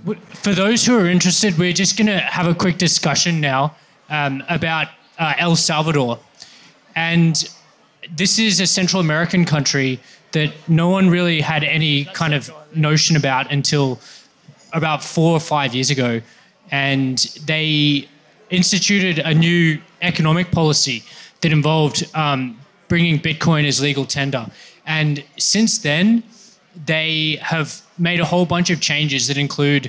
For those who are interested, we're just going to have a quick discussion now about El Salvador. And this is a Central American country that no one really had any kind of notion about until about 4 or 5 years ago. And they instituted a new economic policy that involved bringing Bitcoin as legal tender. And since then, they have made a whole bunch of changes that include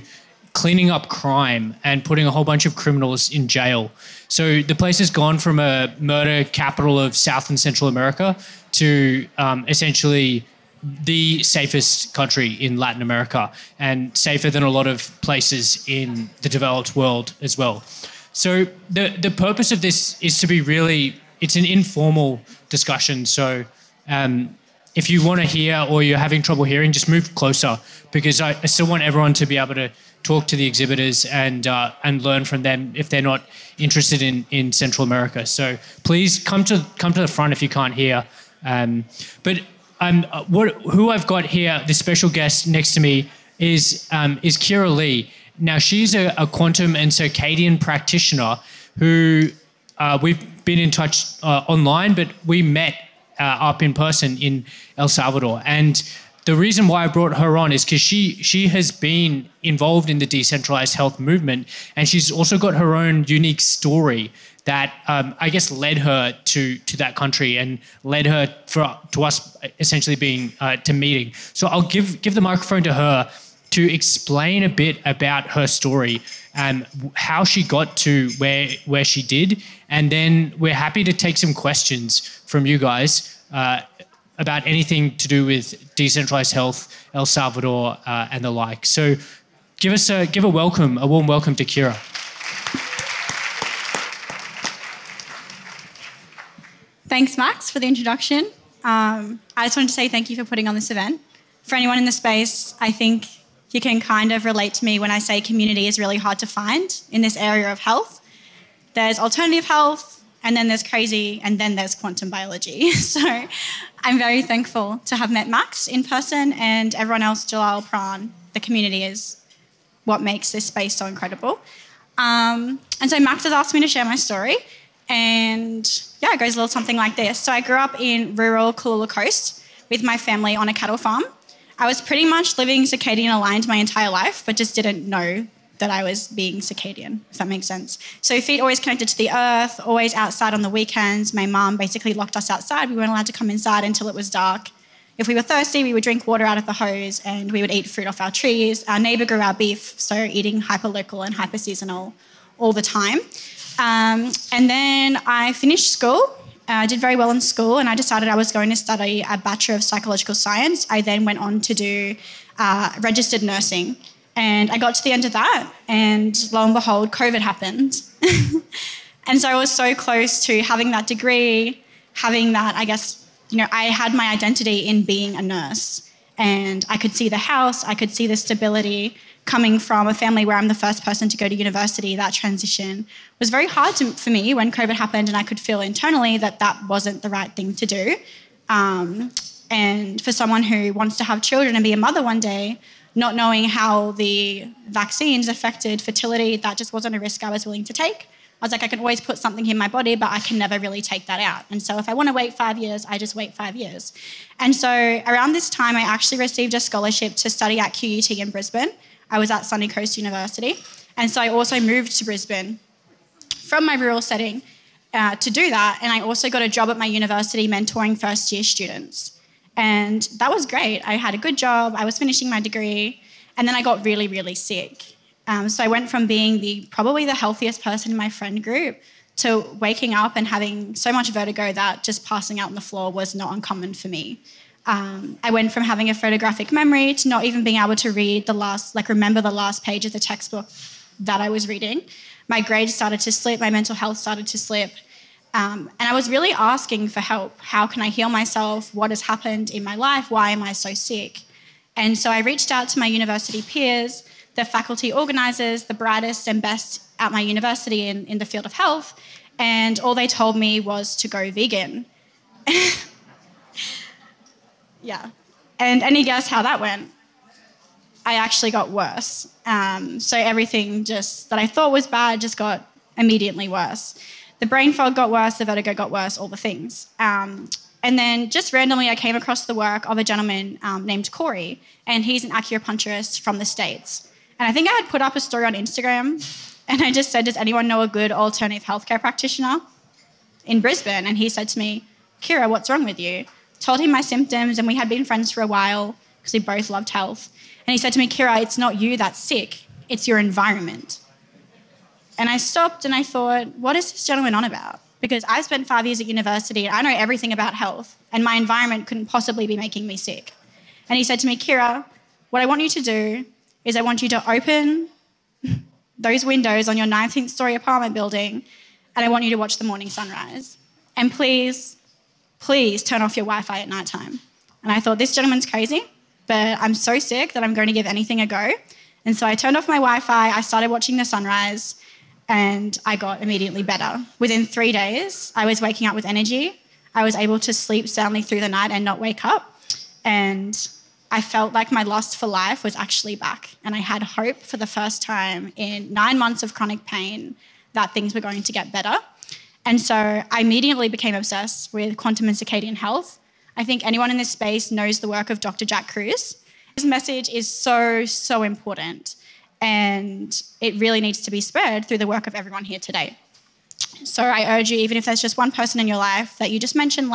cleaning up crime and putting a whole bunch of criminals in jail. So the place has gone from a murder capital of South and Central America to essentially the safest country in Latin America, and safer than a lot of places in the developed world as well. So the purpose of this is to be really, it's an informal discussion. So if you want to hear or you're having trouble hearing, just move closer, because I still want everyone to be able to talk to the exhibitors and learn from them if they're not interested in Central America. So please come to the front if you can't hear. Who I've got here, the special guest next to me is Kiera Lea. Now she's a quantum and circadian practitioner who we've been in touch online, but we met up in person in El Salvador. And the reason why I brought her on is because she has been involved in the decentralized health movement, and she's also got her own unique story that I guess led her to that country and led her to us essentially being to meeting. So I'll give the microphone to her to explain a bit about her story and how she got to where she did, and then we're happy to take some questions from you guys about anything to do with decentralized health, El Salvador, and the like. So give a warm welcome to Kiera. Thanks, Max, for the introduction. I just wanted to say thank you for putting on this event. For anyone in the space, I think you can kind of relate to me when I say community is really hard to find in this area of health. There's alternative health, and then there's crazy, and then there's quantum biology. So I'm very thankful to have met Max in person, and everyone else, Jalal, Pran. The community is what makes this space so incredible. And so Max has asked me to share my story, and yeah, it goes a little something like this. So I grew up in rural Kulula Coast with my family on a cattle farm. I was pretty much living circadian aligned my entire life, but just didn't know that I was being circadian, if that makes sense. So feet always connected to the earth, always outside on the weekends. My mum basically locked us outside. We weren't allowed to come inside until it was dark. If we were thirsty, we would drink water out of the hose, and we would eat fruit off our trees. Our neighbour grew our beef, so eating hyper-local and hyper-seasonal all the time. And then I finished school. I did very well in school, and I decided I was going to study a Bachelor of Psychological Science. I then went on to do registered nursing. And I got to the end of that, and lo and behold, COVID happened. And so I was so close to having that degree, having that, I guess, I had my identity in being a nurse. And I could see the house, I could see the stability. Coming from a family where I'm the first person to go to university, that transition was very hard for me when COVID happened, and I could feel internally that wasn't the right thing to do. And for someone who wants to have children and be a mother one day, not knowing how the vaccines affected fertility, that just wasn't a risk I was willing to take. I was like, I can always put something in my body, but I can never really take that out. And so if I want to wait 5 years, I just wait 5 years. And so around this time, I actually received a scholarship to study at QUT in Brisbane. I was at Sunny Coast University. And so I also moved to Brisbane from my rural setting to do that. And I also got a job at my university mentoring first-year students. And that was great. I had a good job. I was finishing my degree. And then I got really, really sick. So I went from being probably the healthiest person in my friend group to waking up and having so much vertigo that just passing out on the floor was not uncommon for me. I went from having a photographic memory to not even being able to remember the last page of the textbook that I was reading. My grades started to slip. My mental health started to slip. And I was really asking for help. How can I heal myself? What has happened in my life? Why am I so sick? And so I reached out to my university peers, the faculty organisers, the brightest and best at my university in the field of health, and all they told me was to go vegan. Yeah. And any guess how that went? I actually got worse. So everything just that I thought was bad just got immediately worse. The brain fog got worse, the vertigo got worse, all the things. And then just randomly I came across the work of a gentleman named Corey, and he's an acupuncturist from the States. And I think I had put up a story on Instagram, and I just said, does anyone know a good alternative healthcare practitioner in Brisbane? And he said to me, Kiera, what's wrong with you? Told him my symptoms, and we had been friends for a while because we both loved health. And he said to me, Kiera, it's not you that's sick, it's your environment. And I stopped and I thought, what is this gentleman on about? Because I've spent 5 years at university and I know everything about health, and my environment couldn't possibly be making me sick. And he said to me, Kiera, what I want you to do is I want you to open those windows on your 19th story apartment building, and I want you to watch the morning sunrise. And please, please turn off your Wi-Fi at nighttime. And I thought, this gentleman's crazy, but I'm so sick that I'm going to give anything a go. And so I turned off my Wi-Fi, I started watching the sunrise, and I got immediately better. Within 3 days, I was waking up with energy. I was able to sleep soundly through the night and not wake up. And I felt like my lust for life was actually back. And I had hope for the first time in 9 months of chronic pain that things were going to get better. And so I immediately became obsessed with quantum and circadian health. I think anyone in this space knows the work of Dr. Jack Kruse. His message is so, so important. And it really needs to be spread through the work of everyone here today. So I urge you, even if there's just one person in your life that you just mention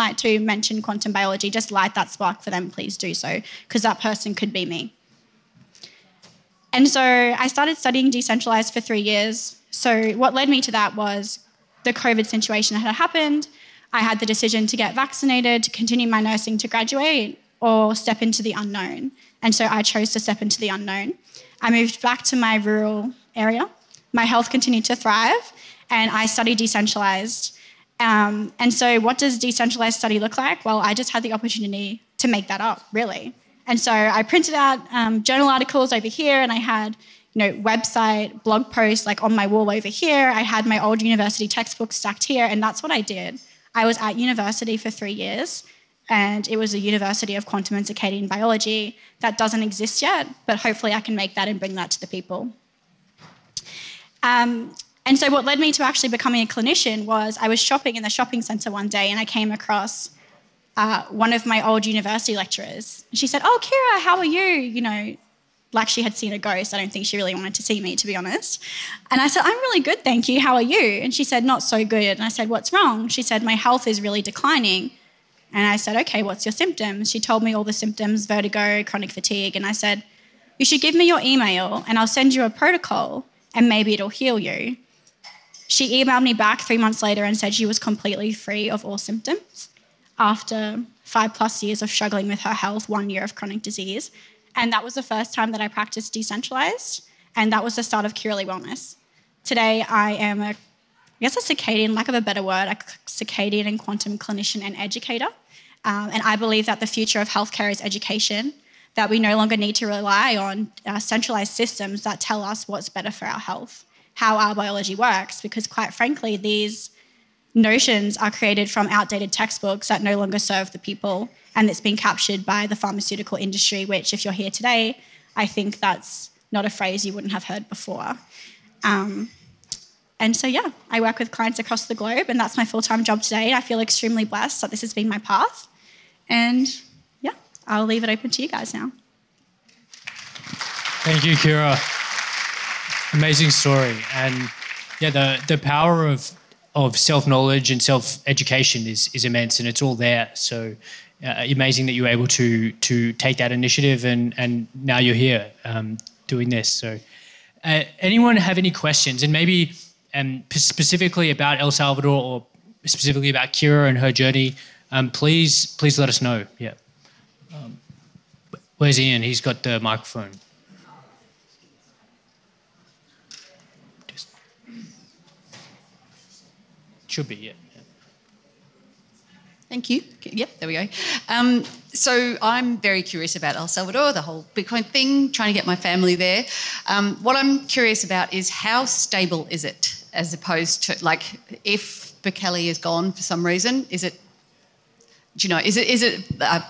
quantum biology, just light that spark for them, please do so, because that person could be me. And so I started studying decentralized for 3 years. So what led me to that was the COVID situation that had happened. I had the decision to get vaccinated, to continue my nursing to graduate, or step into the unknown. And so I chose to step into the unknown. I moved back to my rural area. My health continued to thrive, and I studied decentralized. And so what does decentralized study look like? Well, I just had the opportunity to make that up, really. And so I printed out journal articles over here, and I had website, blog posts like on my wall over here. I had my old university textbooks stacked here, and that's what I did. I was at university for 3 years, and it was a University of Quantum and Circadian Biology that doesn't exist yet, but hopefully I can make that and bring that to the people. And so what led me to actually becoming a clinician was I was shopping in the shopping centre one day, and I came across one of my old university lecturers. She said, "Oh, Kiera, how are you?" Like she had seen a ghost. I don't think she really wanted to see me, to be honest. And I said, "I'm really good, thank you. How are you?" And she said, "Not so good." And I said, "What's wrong?" She said, "My health is really declining." And I said, "Okay, what's your symptoms?" She told me all the symptoms, vertigo, chronic fatigue. And I said, "You should give me your email and I'll send you a protocol and maybe it'll heal you." She emailed me back 3 months later and said she was completely free of all symptoms after 5+ years of struggling with her health, 1 year of chronic disease. And that was the first time that I practiced decentralized, and that was the start of Kiera Lea Wellness. Today, I am a circadian, lack of a better word, a circadian and quantum clinician and educator. And I believe that the future of healthcare is education, that we no longer need to rely on centralized systems that tell us what's better for our health, how our biology works, because quite frankly, these notions are created from outdated textbooks that no longer serve the people, and it's been captured by the pharmaceutical industry, which if you're here today, I think that's not a phrase you wouldn't have heard before. And so, yeah, I work with clients across the globe, and that's my full-time job today. I feel extremely blessed that this has been my path. And, yeah, I'll leave it open to you guys now. Thank you, Kiera. Amazing story. And, yeah, the power of self-knowledge and self-education is immense, and it's all there. So amazing that you were able to take that initiative, and now you're here doing this. So anyone have any questions? And maybe specifically about El Salvador, or specifically about Kiera and her journey, please let us know. Yeah. Where's Ian? He's got the microphone. Should be, yeah. Thank you. Yep, there we go. So I'm very curious about El Salvador, the whole Bitcoin thing, trying to get my family there. What I'm curious about is how stable is it, as opposed to, like, if Bukele is gone for some reason, is it a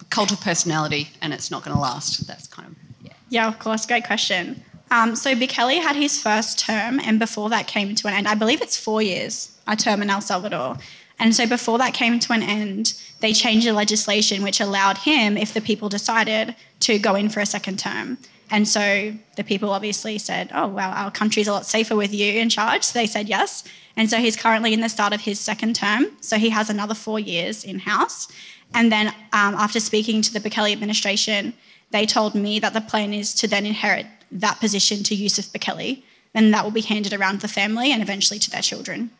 cult of personality and it's not going to last? That's kind of, yeah. Yeah, of course. Great question. So Bukele had his first term, and before that came to an end, I believe it's 4 years, a term in El Salvador. And so before that came to an end, they changed the legislation which allowed him, if the people decided, to go in for a second term. And so the people obviously said, oh, well, our country's a lot safer with you in charge. So they said yes. And so he's currently in the start of his second term. So he has another 4 years in-house. And then after speaking to the Bukele administration, they told me that the plan is to then inherit that position to Yusuf Bukele, and that will be handed around the family and eventually to their children.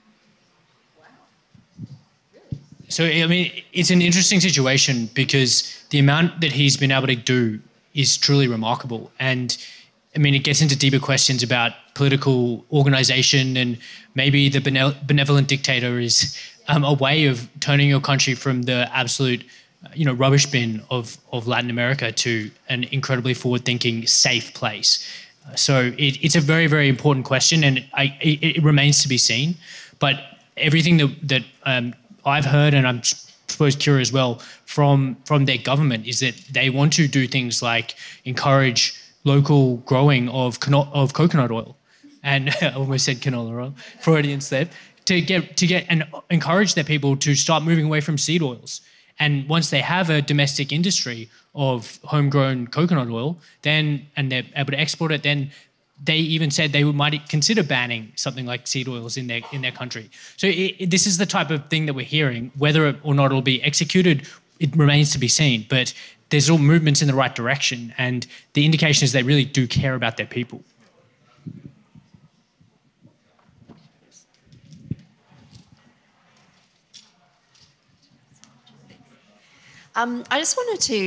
So, I mean, it's an interesting situation because the amount that he's been able to do is truly remarkable. And, I mean, it gets into deeper questions about political organisation, and maybe the benevolent dictator is a way of turning your country from the absolute rubbish bin of Latin America to an incredibly forward-thinking, safe place. So it's a very, very important question, and it remains to be seen. But everything that I've heard, and I'm supposed Kiera as well, from their government is that they want to do things like encourage local growing of coconut oil, and I almost said canola oil, Freudian slip, to get and encourage their people to start moving away from seed oils. And once they have a domestic industry of homegrown coconut oil, and they're able to export it, then they even said they might consider banning something like seed oils in their country. So this is the type of thing that we're hearing. Whether or not it'll be executed, it remains to be seen. But there's all movements in the right direction, and the indication is they really do care about their people. I just wanted to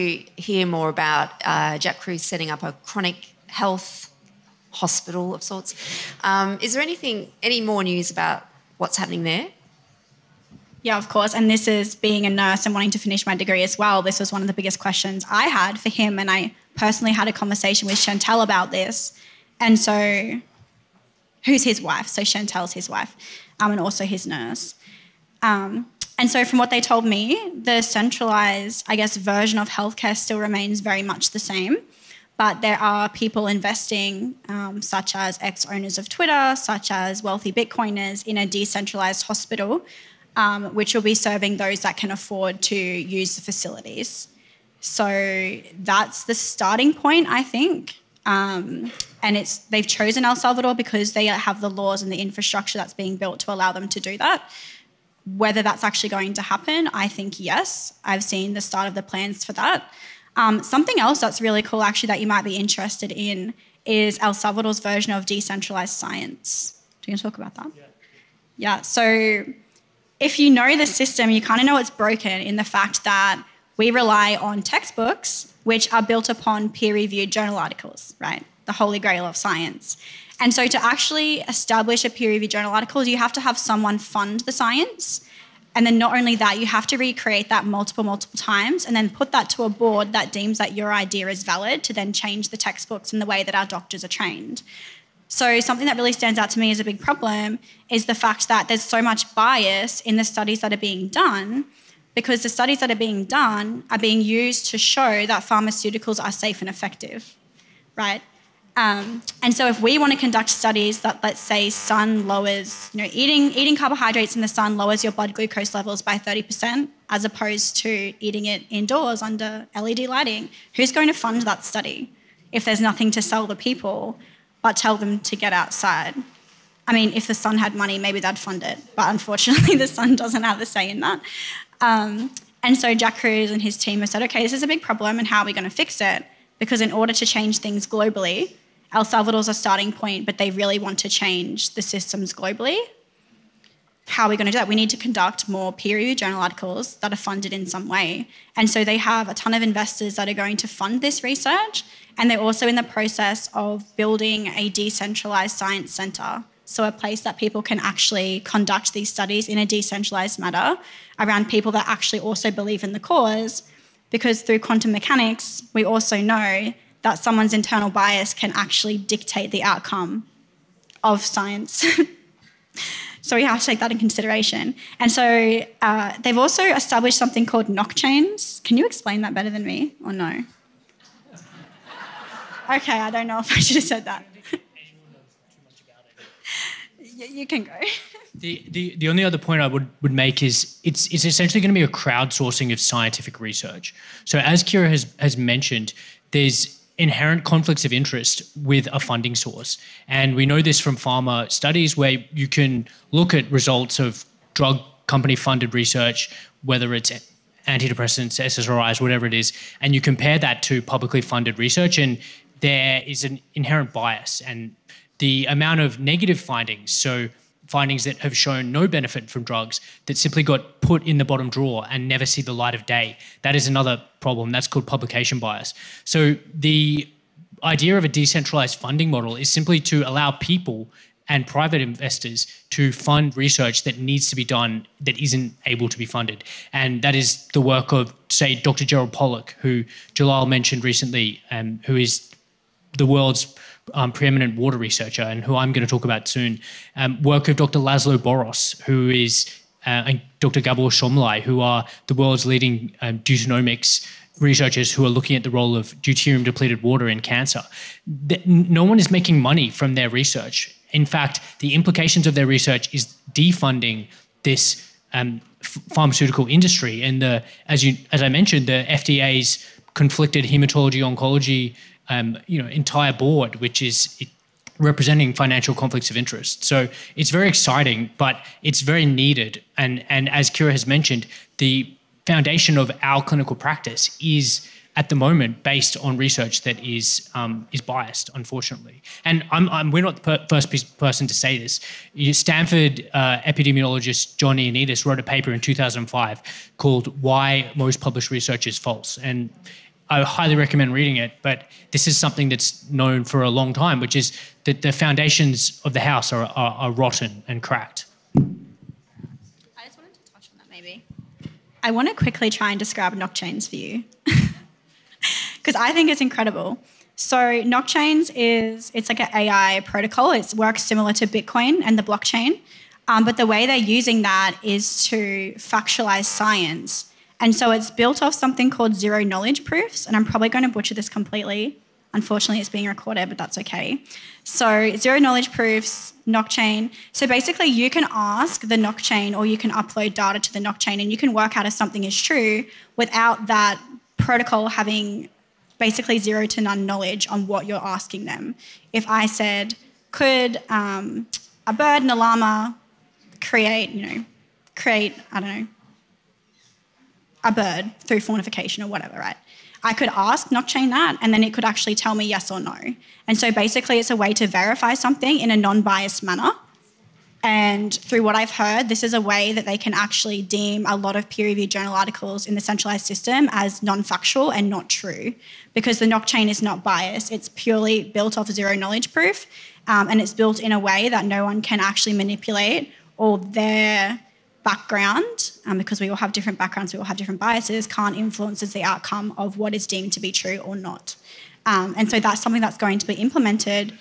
hear more about Jack Cruz setting up a chronic health hospital of sorts. Is there any more news about what's happening there? Yeah, of course. And this is being a nurse and wanting to finish my degree as well. This was one of the biggest questions I had for him. And I personally had a conversation with Chantel about this. And so, who's his wife? So Chantel's his wife, and also his nurse. And so from what they told me, the centralized, version of healthcare still remains very much the same. But there are people investing, such as ex-owners of Twitter, such as wealthy Bitcoiners, in a decentralized hospital, which will be serving those that can afford to use the facilities. So that's the starting point, I think. And they've chosen El Salvador because they have the laws and the infrastructure that's being built to allow them to do that. Whether that's actually going to happen, I think yes. I've seen the start of the plans for that. Something else that's really cool, actually, that you might be interested in is El Salvador's version of decentralized science. Do you want to talk about that? Yeah. So if you know the system, you kind of know it's broken in the fact that we rely on textbooks which are built upon peer-reviewed journal articles, right? The holy grail of science. And so to actually establish a peer-reviewed journal article, you have to have someone fund the science. And then not only that, you have to recreate that multiple times and then put that to a board that deems that your idea is valid to then change the textbooks in the way that our doctors are trained. So something that really stands out to me as a big problem is the fact that there's so much bias in the studies that are being done, because the studies that are being done are being used to show that pharmaceuticals are safe and effective, right? And so if we want to conduct studies that, let's say, sun lowers, eating carbohydrates in the sun lowers your blood glucose levels by 30%, as opposed to eating it indoors under LED lighting, who's going to fund that study if there's nothing to sell the people but tell them to get outside? I mean, if the sun had money, maybe they'd fund it. But unfortunately, the sun doesn't have a say in that. And so Jack Cruz and his team have said, okay, this is a big problem, and how are we going to fix it? Because in order to change things globally, El Salvador's a starting point, but they really want to change the systems globally. How are we going to do that? We need to conduct more peer-reviewed journal articles that are funded in some way. And so they have a ton of investors that are going to fund this research, and they're also in the process of building a decentralized science centre, so a place that people can actually conduct these studies in a decentralized manner around people that actually also believe in the cause, because through quantum mechanics, we also know that someone's internal bias can actually dictate the outcome of science. So we have to take that in consideration. And so they've also established something called knock chains. Can you explain that better than me, or no? Okay, I don't know if I should have said that. You can go. The only other point I would make is it's essentially going to be a crowdsourcing of scientific research. So as Kiera has mentioned, there's inherent conflicts of interest with a funding source. And we know this from pharma studies where you can look at results of drug company funded research, whether it's antidepressants, SSRIs, whatever it is, and you compare that to publicly funded research, and there is an inherent bias. And the amount of negative findings, so findings that have shown no benefit from drugs that simply got put in the bottom drawer and never see the light of day, that is another problem. That's called publication bias. So the idea of a decentralized funding model is simply to allow people and private investors to fund research that needs to be done that isn't able to be funded. And that is the work of, say, Dr. Gerald Pollack, who Jalal mentioned recently, who is the world's preeminent water researcher and who I'm going to talk about soon. Work of Dr. Laszlo Boros, who is, and Dr. Gabor Szomlai, who are the world's leading deuteronomics researchers who are looking at the role of deuterium-depleted water in cancer. No one is making money from their research. In fact, the implications of their research is defunding this pharmaceutical industry. And as I mentioned, the FDA's conflicted hematology oncology entire board, which is representing financial conflicts of interest. So it's very exciting, but it's very needed. And as Kiera has mentioned, the foundation of our clinical practice is at the moment based on research that is biased, unfortunately. And we're not the first person to say this. Stanford epidemiologist John Ioannidis wrote a paper in 2005 called "Why Most Published Research is False." And I highly recommend reading it, but this is something that's known for a long time, which is that the foundations of the house are rotten and cracked. I just wanted to touch on that maybe. I want to quickly try and describe blockchains for you because I think it's incredible. So blockchains it's like an AI protocol. It works similar to Bitcoin and the blockchain, but the way they're using that is to factualize science. And so it's built off something called zero knowledge proofs, and I'm probably going to butcher this completely. Unfortunately, it's being recorded, but that's okay. So zero knowledge proofs, blockchain. So basically you can ask the blockchain or you can upload data to the blockchain and you can work out if something is true without that protocol having basically zero to none knowledge on what you're asking them. If I said, could a bird and a llama create, I don't know, a bird through faunification or whatever, right? I could ask blockchain that and then it could actually tell me yes or no. And so basically it's a way to verify something in a non-biased manner. And through what I've heard, this is a way that they can actually deem a lot of peer-reviewed journal articles in the centralized system as non-factual and not true because the blockchain is not biased. It's purely built off zero knowledge proof and it's built in a way that no one can actually manipulate or their background, because we all have different backgrounds, we all have different biases, can't influence the outcome of what is deemed to be true or not. And so that's something that's going to be implemented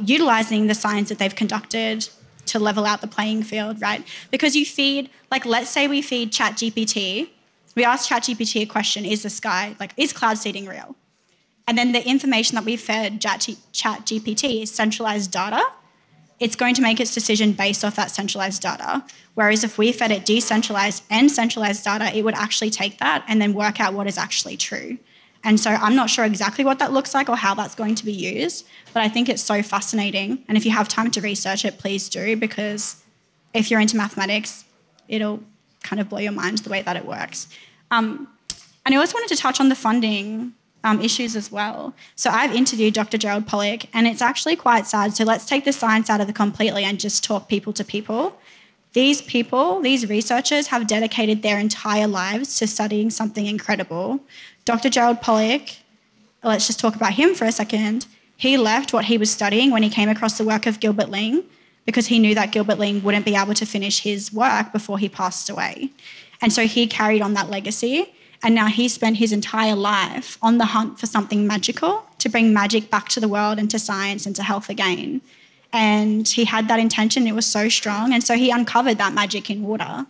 utilising the science that they've conducted to level out the playing field, right? Because you feed, let's say we feed ChatGPT, we ask ChatGPT a question, is cloud seeding real? And then the information that we fed ChatGPT is centralised data. It's going to make its decision based off that centralised data. Whereas if we fed it decentralized and centralized data, it would actually take that and then work out what is actually true. And so I'm not sure exactly what that looks like or how that's going to be used, but I think it's so fascinating. And if you have time to research it, please do, because if you're into mathematics, it'll kind of blow your mind the way that it works. And I also wanted to touch on the funding issues as well. So I've interviewed Dr. Gerald Pollack, and it's actually quite sad. So let's take the science out of it completely and just talk people to people. These people, these researchers, have dedicated their entire lives to studying something incredible. Dr. Gerald Pollack, let's just talk about him for a second. He left what he was studying when he came across the work of Gilbert Ling because he knew that Gilbert Ling wouldn't be able to finish his work before he passed away. And so he carried on that legacy. And now he spent his entire life on the hunt for something magical to bring magic back to the world and to science and to health again. And he had that intention, it was so strong, and so he uncovered that magic in water.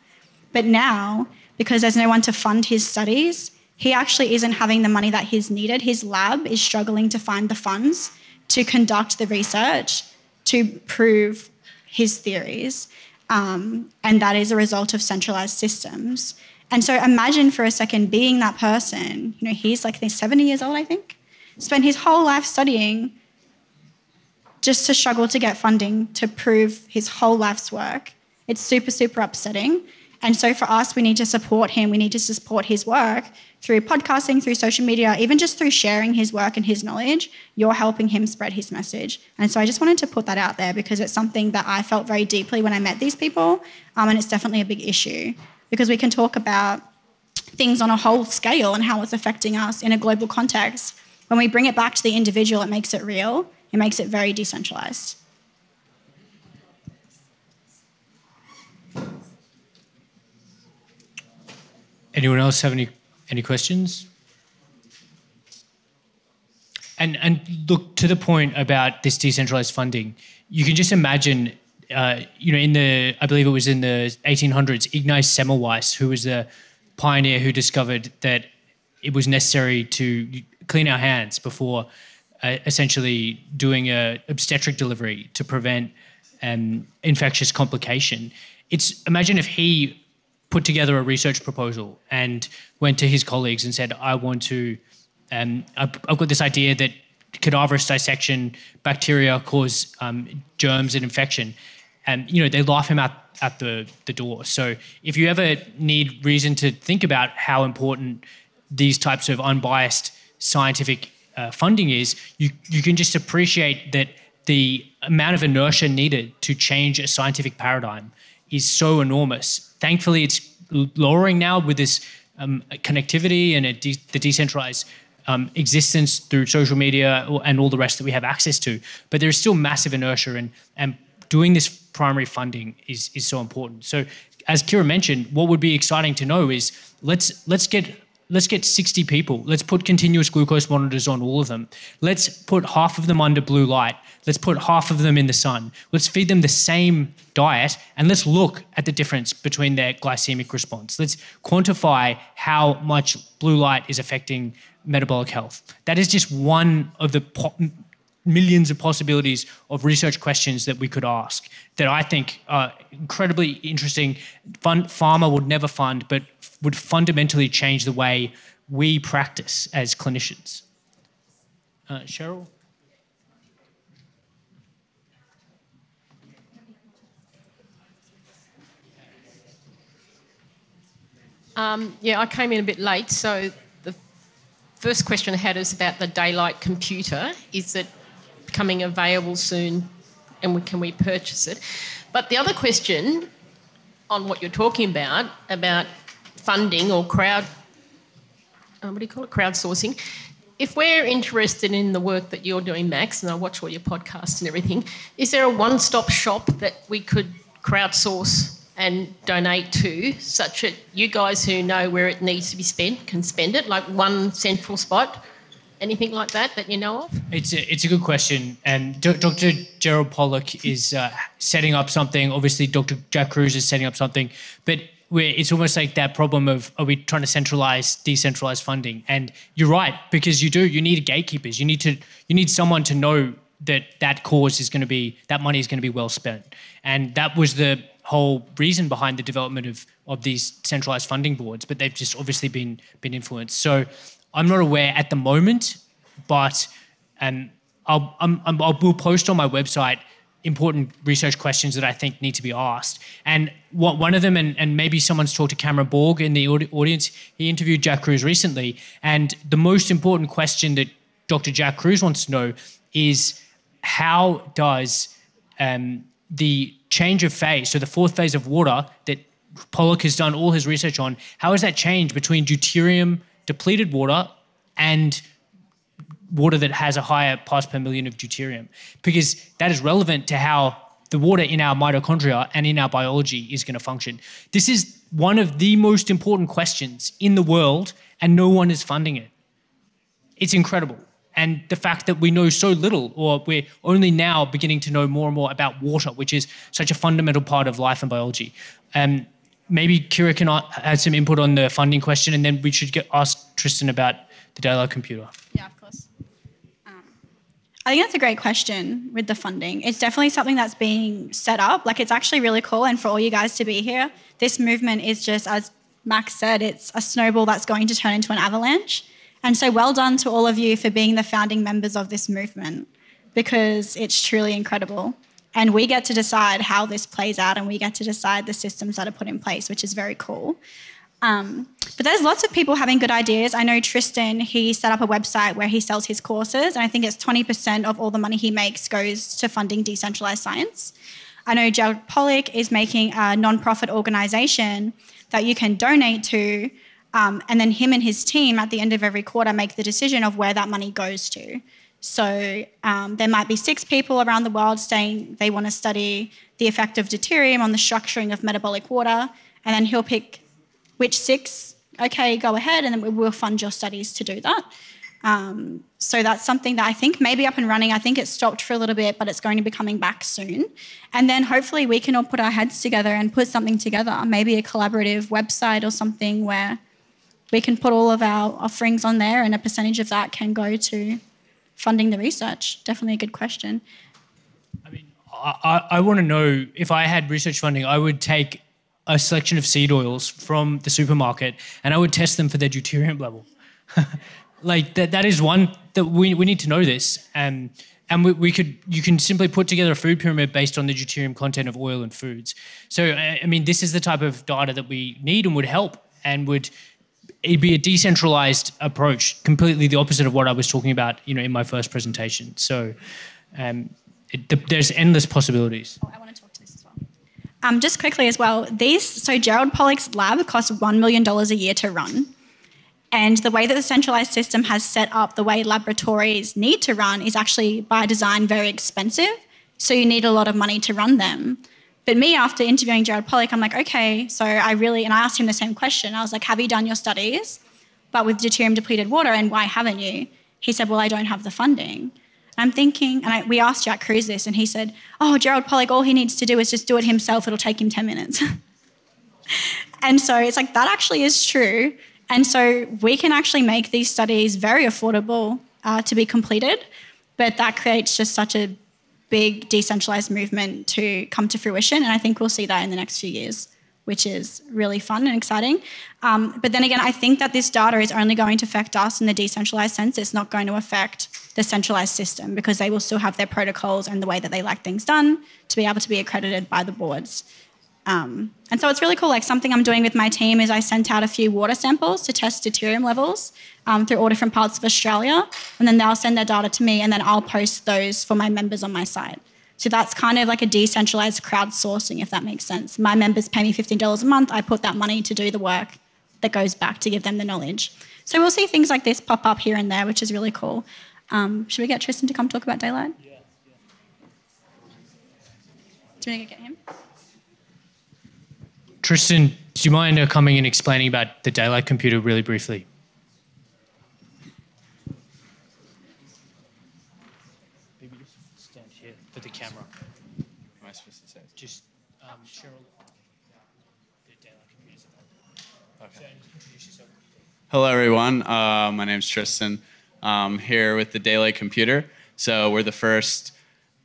But now, because there's no one to fund his studies, he actually isn't having the money that he's needed. His lab is struggling to find the funds to conduct the research to prove his theories. And that is a result of centralized systems. And so imagine for a second being that person. You know, he's like 70 years old, I think, spent his whole life studying just to struggle to get funding to prove his whole life's work. It's super, super upsetting. And so for us, we need to support him. We need to support his work through podcasting, through social media, even just through sharing his work and his knowledge. You're helping him spread his message. And so I just wanted to put that out there because it's something that I felt very deeply when I met these people. And it's definitely a big issue because we can talk about things on a whole scale and how it's affecting us in a global context. When we bring it back to the individual, it makes it real. It makes it very decentralized. Anyone else have any questions? And look, to the point about this decentralized funding, you can just imagine, I believe it was in the 1800s, Ignaz Semmelweis, who was the pioneer who discovered that it was necessary to clean our hands before essentially doing a obstetric delivery to prevent infectious complication. Imagine if he put together a research proposal and went to his colleagues and said, I want to, I've got this idea that cadaverous dissection bacteria cause germs and infection. And, they laugh him out at the door. So if you ever need reason to think about how important these types of unbiased scientific funding is, you can just appreciate that the amount of inertia needed to change a scientific paradigm is so enormous. Thankfully, it's lowering now with this connectivity and the decentralized existence through social media and all the rest that we have access to. But there's still massive inertia, and doing this primary funding is so important. So, as Kiera mentioned, what would be exciting to know is let's get 60 people. Let's put continuous glucose monitors on all of them. Let's put half of them under blue light. Let's put half of them in the sun. Let's feed them the same diet, and let's look at the difference between their glycemic response. Let's quantify how much blue light is affecting metabolic health. That is just one of the millions of possibilities of research questions that we could ask that I think are incredibly interesting. Pharma would never fund, but would fundamentally change the way we practice as clinicians. Cheryl? I came in a bit late, so the first question I had is about the daylight computer. Is it becoming available soon, and can we purchase it? But the other question on what you're talking about funding or crowdsourcing. If we're interested in the work that you're doing, Max, and I watch all your podcasts and everything, is there a one-stop shop that we could crowdsource and donate to, such that you guys who know where it needs to be spent can spend it, like one central spot? Anything like that you know of? It's a good question. And Dr. Gerald Pollack is setting up something. Obviously, Dr. Jack Kruse is setting up something. But it's almost like that problem of, are we trying to centralize, decentralize funding? And you're right, because you need gatekeepers. You need someone to know that cause is going to be, that money is going to be well spent. And that was the whole reason behind the development of these centralized funding boards, but they've just obviously been influenced. So I'm not aware at the moment, but we'll post on my website important research questions that I think need to be asked. And one of them, and maybe someone's talked to Cameron Borg in the audience, he interviewed Jack Kruse recently, and the most important question that Dr. Jack Kruse wants to know is, how does the change of phase, so the fourth phase of water that Pollack has done all his research on, how has that changed between deuterium-depleted water and water that has a higher parts per million of deuterium? Because that is relevant to how the water in our mitochondria and in our biology is going to function. This is one of the most important questions in the world, and no one is funding it. It's incredible. And the fact that we know so little, or we're only now beginning to know more and more about water, which is such a fundamental part of life and biology. maybe Kiera can add some input on the funding question, and then we should ask Tristan about the daylight computer. Yeah, of course. I think that's a great question with the funding. It's definitely something that's being set up. Like, it's actually really cool, and for all you guys to be here, this movement is just, as Max said, it's a snowball that's going to turn into an avalanche. And so well done to all of you for being the founding members of this movement, because it's truly incredible. And we get to decide how this plays out, and we get to decide the systems that are put in place, which is very cool. But there's lots of people having good ideas. I know Tristan, he set up a website where he sells his courses, and I think it's 20% of all the money he makes goes to funding decentralized science. I know Gerald Pollock is making a non-profit organisation that you can donate to, and then him and his team at the end of every quarter make the decision of where that money goes to. So there might be 6 people around the world saying they want to study the effect of deuterium on the structuring of metabolic water, and then he'll pick which 6, okay, go ahead, and then we'll fund your studies to do that. So that's something that I think may be up and running. I think it stopped for a little bit, but it's going to be coming back soon. And then hopefully we can all put our heads together and put something together, maybe a collaborative website or something where we can put all of our offerings on there, and a percentage of that can go to funding the research. Definitely a good question. I mean, I want to know, if I had research funding, I would take a selection of seed oils from the supermarket and I would test them for their deuterium level. Like that is one that we need to know this. And you can simply put together a food pyramid based on the deuterium content of oil and foods. So, I mean, this is the type of data that we need and would help, and it'd be a decentralized approach, completely the opposite of what I was talking about, in my first presentation. So there's endless possibilities. I want to talk to this as well. Just quickly as well, so Gerald Pollock's lab costs $1 million a year to run. And the way that the centralized system has set up the way laboratories need to run is actually by design very expensive. So you need a lot of money to run them. But me, after interviewing Gerald Pollock, I'm like, okay, and I asked him the same question. I was like, have you done your studies, but with deuterium depleted water, and why haven't you? He said, well, I don't have the funding. And I'm thinking, we asked Jack Cruz this, and he said, oh, Gerald Pollock, all he needs to do is just do it himself. It'll take him 10 minutes. And so it's like, that actually is true. And so we can actually make these studies very affordable to be completed, but that creates just such a big decentralized movement to come to fruition. And I think we'll see that in the next few years, which is really fun and exciting. But then again, I think that this data is only going to affect us in the decentralized sense. It's not going to affect the centralized system, because they will still have their protocols and the way that they like things done to be able to be accredited by the boards. And so it's really cool. Like, something I'm doing with my team is I sent out a few water samples to test deuterium levels through all different parts of Australia, and then they'll send their data to me, and then I'll post those for my members on my site. So that's kind of like a decentralized crowdsourcing, if that makes sense. My members pay me $15 a month. I put that money to do the work that goes back to give them the knowledge. So we'll see things like this pop up here and there, which is really cool. Should we get Tristan to come talk about daylight? Yeah. Do you want to get him? Tristan, do you mind coming and explaining about the daylight computer really briefly? Maybe just stand here for the camera. What am I supposed to say? Just Cheryl, the daylight computer's available. Okay. So introduce yourself. Hello, everyone. My name's Tristan. I'm here with the Daylight Computer. So we're the first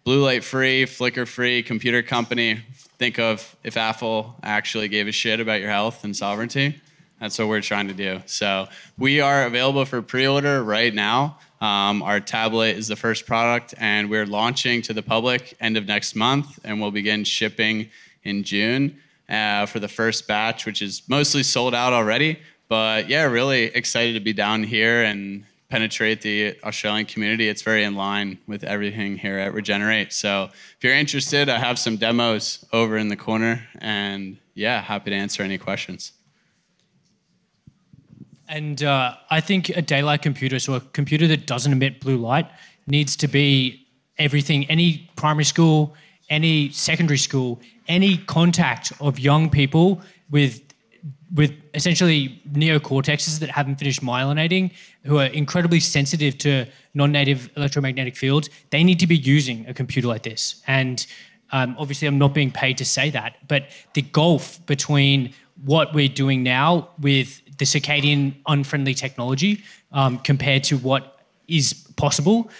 blue light-free, flicker-free computer company. Think of if Apple actually gave a shit about your health and sovereignty. That's what we're trying to do. So we are available for pre-order right now. Our tablet is the first product, and we're launching to the public end of next month, and we'll begin shipping in June for the first batch, which is mostly sold out already. But yeah, really excited to be down here and penetrate the Australian community. It's very in line with everything here at Regenerate. So if you're interested, I have some demos over in the corner, and yeah, happy to answer any questions. And I think a daylight computer, so a computer that doesn't emit blue light, needs to be everything, any primary school, any secondary school, any contact of young people with essentially neocortexes that haven't finished myelinating, who are incredibly sensitive to non-native electromagnetic fields. They need to be using a computer like this. And obviously I'm not being paid to say that, but the gulf between what we're doing now with the circadian unfriendly technology compared to what is possible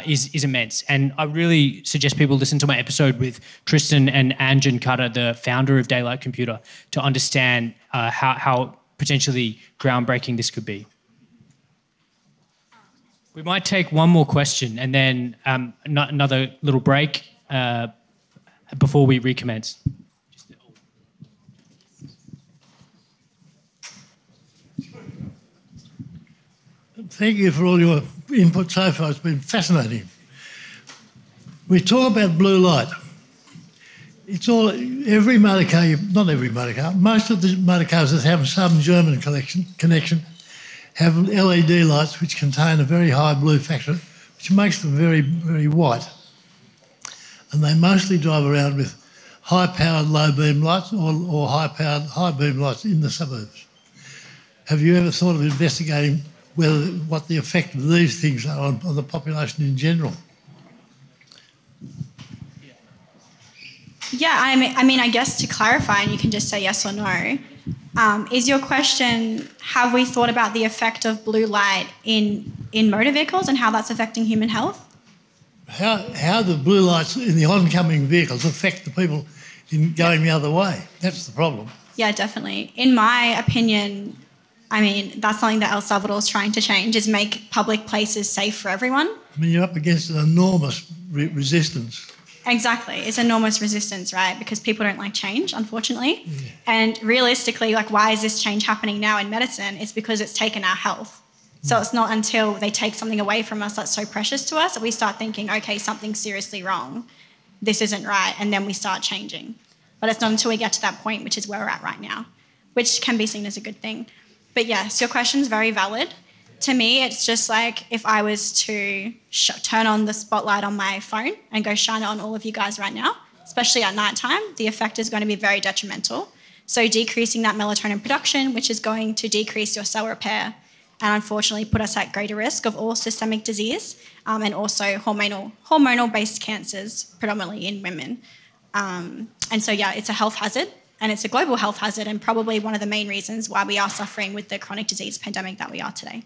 is immense. And I really suggest people listen to my episode with Tristan and Ange and Cutter, the founder of Daylight Computer, to understand how potentially groundbreaking this could be. We might take one more question and then another little break before we recommence. Thank you for all your input so far. It's been fascinating. We talk about blue light. It's all, every motor car, not every motor car, most of the motor cars that have some German connection have LED lights which contain a very high blue factor, which makes them very, very white. And they mostly drive around with high-powered low-beam lights or high-powered high-beam lights in the suburbs. Have you ever thought of investigating what the effect of these things are on the population in general? Yeah, I mean, I guess to clarify, and you can just say yes or no, is your question, have we thought about the effect of blue light in motor vehicles and how that's affecting human health? How the blue lights in the oncoming vehicles affect the people in going the other way? That's the problem. Yeah, definitely. In my opinion, I mean, that's something that El Salvador is trying to change, is make public places safe for everyone. I mean, you're up against an enormous resistance. Exactly. It's enormous resistance, right? Because people don't like change, unfortunately. Yeah. And realistically, like, why is this change happening now in medicine? It's because it's taken our health. So it's not until they take something away from us that's so precious to us that we start thinking, okay, something's seriously wrong. This isn't right. And then we start changing. But it's not until we get to that point, which is where we're at right now, which can be seen as a good thing. But yes, your question's very valid. To me, it's just like if I was to turn on the spotlight on my phone and go shine it on all of you guys right now, especially at nighttime, the effect is going to be very detrimental. So decreasing that melatonin production, which is going to decrease your cell repair and unfortunately put us at greater risk of all systemic disease and also hormonal-based cancers, predominantly in women. And so, yeah, it's a health hazard. And it's a global health hazard and probably one of the main reasons why we are suffering with the chronic disease pandemic that we are today.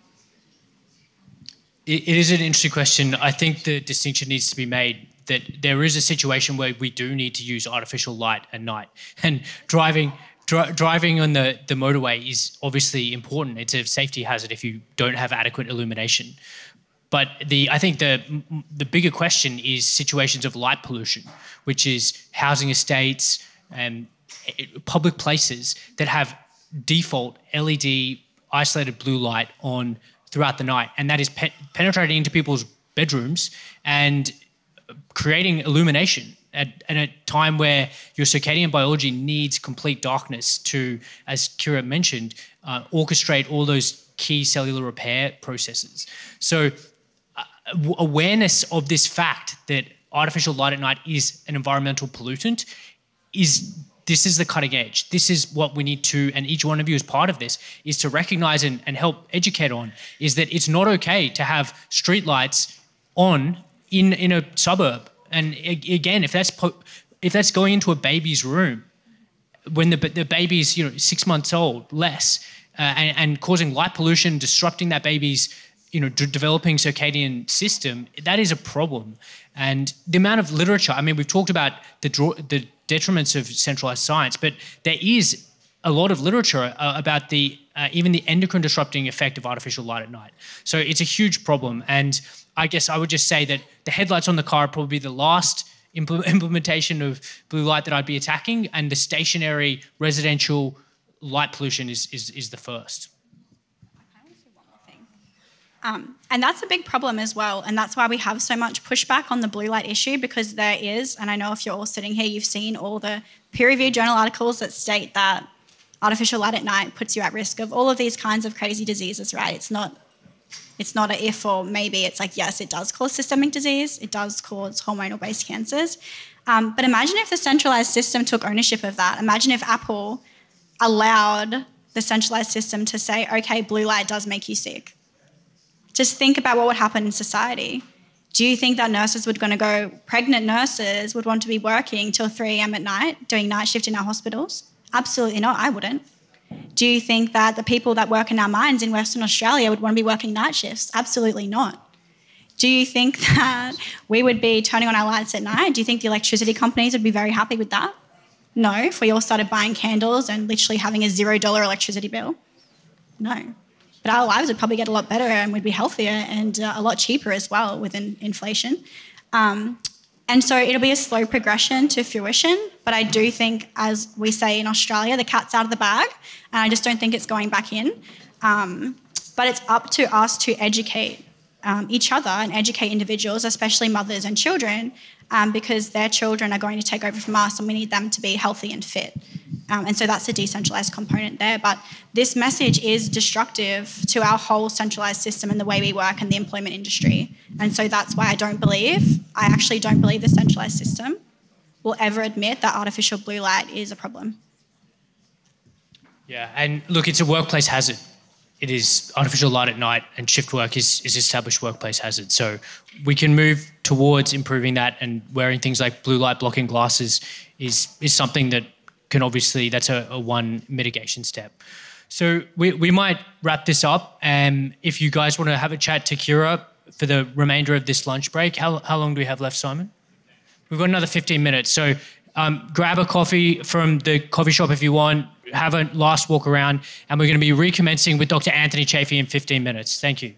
It is an interesting question. I think the distinction needs to be made that there is a situation where we do need to use artificial light at night. And driving on the motorway is obviously important. It's a safety hazard if you don't have adequate illumination. But I think the bigger question is situations of light pollution, which is housing estates and public places that have default LED isolated blue light on throughout the night, and that is penetrating into people's bedrooms and creating illumination at a time where your circadian biology needs complete darkness to, as Kiera mentioned, orchestrate all those key cellular repair processes. So awareness of this fact that artificial light at night is an environmental pollutant this is the cutting edge. This is what we need to, and each one of you as part of this, is to recognize and help educate on, is that it's not okay to have street lights on in a suburb. And again, if that's going into a baby's room, when the baby's 6 months old, less, and causing light pollution, disrupting that baby's developing circadian system, that is a problem. And the amount of literature, I mean, we've talked about the detriments of centralized science, but there is a lot of literature about even the endocrine disrupting effect of artificial light at night. So it's a huge problem. And I guess I would just say that the headlights on the car are probably the last implementation of blue light that I'd be attacking, and the stationary residential light pollution is the first. And that's a big problem as well. And that's why we have so much pushback on the blue light issue, because there is, and I know if you're all sitting here, you've seen all the peer-reviewed journal articles that state that artificial light at night puts you at risk of all of these kinds of crazy diseases, right? It's not an if or maybe. It's like, yes, it does cause systemic disease. It does cause hormonal-based cancers. But imagine if the centralized system took ownership of that. Imagine if Apple allowed the centralized system to say, okay, blue light does make you sick. Just think about what would happen in society. Do you think that pregnant nurses would want to be working till 3 a.m. at night, doing night shift in our hospitals? Absolutely not. I wouldn't. Do you think that the people that work in our mines in Western Australia would want to be working night shifts? Absolutely not. Do you think that we would be turning on our lights at night? Do you think the electricity companies would be very happy with that? No. If we all started buying candles and literally having a $0 electricity bill? No. But our lives would probably get a lot better and we'd be healthier and a lot cheaper as well with inflation. And so it'll be a slow progression to fruition, but I do think, as we say in Australia, the cat's out of the bag, and I just don't think it's going back in. But it's up to us to educate each other and educate individuals, especially mothers and children, because their children are going to take over from us and we need them to be healthy and fit. And so that's the decentralised component there. But this message is destructive to our whole centralised system and the way we work in the employment industry. And so that's why I actually don't believe the centralised system will ever admit that artificial blue light is a problem. Yeah, and look, it's a workplace hazard. It is artificial light at night, and shift work is established workplace hazard. So we can move towards improving that, and wearing things like blue light blocking glasses is something that can obviously, that's a one mitigation step. So we might wrap this up. If you guys want to have a chat to Kiera for the remainder of this lunch break, how long do we have left, Simon? We've got another 15 minutes. So grab a coffee from the coffee shop if you want, have a last walk around, and we're going to be recommencing with Dr. Anthony Chafee in 15 minutes. Thank you.